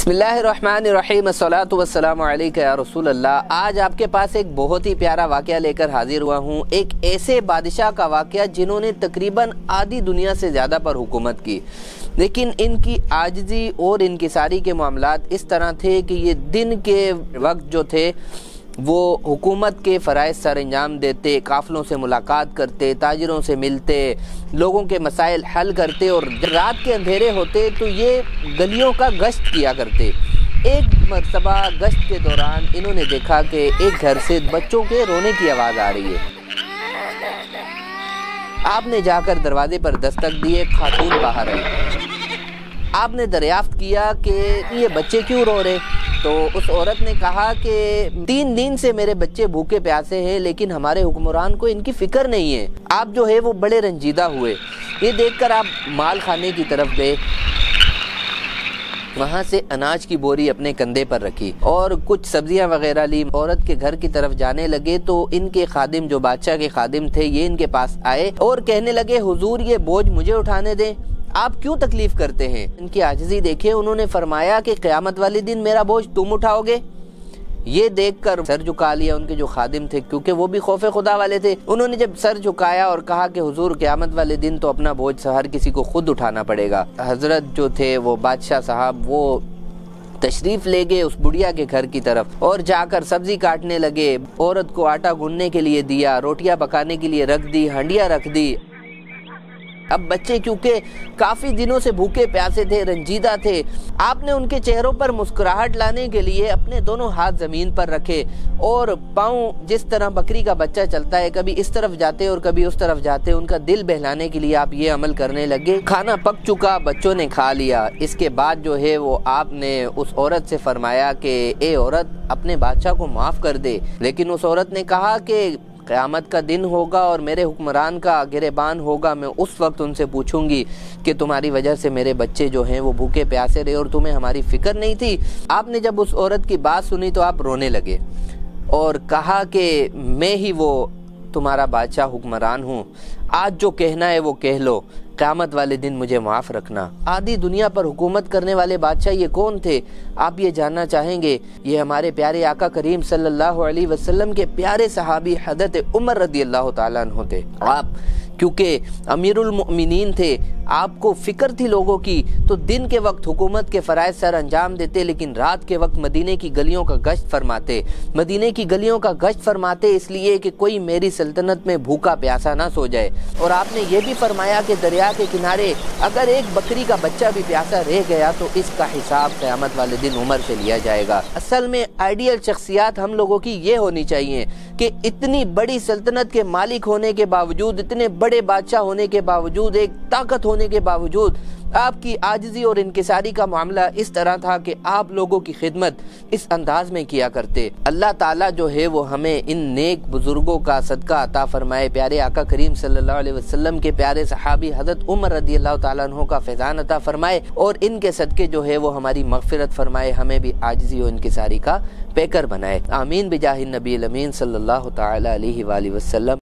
बिस्मिल्लाहिर्रहमानिर्रहीम अस्सलातु वस्सलामु अलैका या रसूल अल्लाह। आज आपके पास एक बहुत ही प्यारा वाक़या लेकर हाजिर हुआ हूँ। एक ऐसे बादशाह का वाक़या जिन्होंने तकरीबन आधी दुनिया से ज़्यादा पर हुकूमत की, लेकिन इनकी आजिज़ी और इनकिसारी के मामलात इस तरह थे कि ये दिन के वक्त जो थे वो हुकूमत के फ़राइज़ सर अंजाम देते, काफ़िलों से मुलाकात करते, ताजिरों से मिलते, लोगों के मसाइल हल करते, और रात के अंधेरे होते तो ये गलियों का गश्त किया करते। एक मरतबा गश्त के दौरान इन्होंने देखा कि एक घर से बच्चों के रोने की आवाज़ आ रही है। आपने जाकर दरवाजे पर दस्तक दिए, खातून बाहर आई। आपने दरियाफ्त किया कि ये बच्चे क्यों रो रहे, तो उस औरत ने कहा कि 3 दिन से मेरे बच्चे भूखे प्यासे हैं, लेकिन हमारे हुक्मरान को इनकी फिक्र नहीं है। आप जो है वो बड़े रंजीदा हुए। ये देखकर आप माल खाने की तरफ गए, वहाँ से अनाज की बोरी अपने कंधे पर रखी और कुछ सब्जियां वगैरह ली। औरत के घर की तरफ जाने लगे तो इनके खादिम, जो बादशाह के खादिम थे, ये इनके पास आए और कहने लगे, हुजूर ये बोझ मुझे उठाने दें, आप क्यों तकलीफ करते हैं। इनकी आजिज़ी देखे, उन्होंने फरमाया कि क़यामत वाले दिन मेरा बोझ तुम उठाओगे। ये देखकर सर झुका लिया उनके जो खादिम थे, क्योंकि वो भी खौफे खुदा वाले थे। उन्होंने जब सर झुकाया और कहा कि हुजूर क़यामत वाले दिन तो अपना बोझ हर किसी को खुद उठाना पड़ेगा। हजरत जो थे वो बादशाह साहब, वो तशरीफ ले गए उस बुढ़िया के घर की तरफ और जाकर सब्जी काटने लगे। औरत को आटा गूंदने के लिए दिया, रोटियां पकाने के लिए रख दी, हंडियां रख दी। अब बच्चे क्योंकि काफ़ी दिनों से भूखे प्यासे थे, रंजीदा थे, आपने उनके चेहरों पर मुस्कुराहट लाने के लिए अपने दोनों हाथ ज़मीन पर रखे और पाँव जिस तरह बकरी का बच्चा चलता है, कभी इस तरफ जाते और कभी उस तरफ जाते, उनका दिल बहलाने के लिए आप ये अमल करने लगे। खाना पक चुका, बच्चों ने खा लिया। इसके बाद जो है वो आपने उस औरत से फरमाया कि ए औरत, अपने बादशाह को माफ़ कर दे। लेकिन उस औरत ने कहा कि क़यामत का दिन होगा और मेरे हुक्मरान का गिरेबान होगा, मैं उस वक्त उनसे पूछूंगी कि तुम्हारी वजह से मेरे बच्चे जो हैं वो भूखे प्यासे रहे और तुम्हें हमारी फिक्र नहीं थी। आपने जब उस औरत की बात सुनी तो आप रोने लगे और कहा कि मैं ही वो तुम्हारा बादशाह हुक्मरान हूँ, आज जो कहना है वो कह लो, क़यामत वाले दिन मुझे माफ़ रखना। आधी दुनिया पर हुकूमत करने वाले बादशाह ये कौन थे, आप ये जानना चाहेंगे। ये हमारे प्यारे आका करीम सल्लल्लाहु अलैहि वसल्लम के प्यारे सहाबी हज़रत उमर रज़ियल्लाहु ताला अन्हु थे। आप क्योंकि अमीरुल मोमिनीन थे, आपको फ़िक्र थी लोगों की, तो दिन के वक्त हुकूमत के फ़राइज़ सर अंजाम देते, लेकिन रात के वक्त मदीने की गलियों का गश्त फरमाते। मदीने की गलियों का गश्त फरमाते इसलिए कि कोई मेरी सल्तनत में भूखा प्यासा ना सो जाए। और आपने ये भी फरमाया कि दरिया के किनारे अगर एक बकरी का बच्चा भी प्यासा रह गया तो इसका हिसाब क़यामत वाले दिन उमर से लिया जाएगा। असल में आइडियल शख्सियात हम लोगों की ये होनी चाहिए कि इतनी बड़ी सल्तनत के मालिक होने के बावजूद, इतने बड़े बादशाह होने के बावजूद, एक ताकत होने के बावजूद, आपकी आजिज़ी और इनकिसारी का मामला इस तरह था कि आप लोगों की खिदमत इस अंदाज में किया करते। अल्लाह ताला जो है वो हमें इन नेक बुजुर्गों का सदका अता फरमाए। प्यारे आका करीम सल्लल्लाहु अलैहि वसल्लम के प्यारे सहाबी हज़रत उमर रज़ियल्लाहु ताला अन्हु का फैज़ान अता फरमाए और इनके सदके जो है वो हमारी मग़फ़िरत फरमाए, हमें भी आजिज़ी और इनकिसारी का पैकर बनाए। आमीन बिजाहिन नबी अमीन सल्लल्लाहु ताला अलैहि वसल्लम।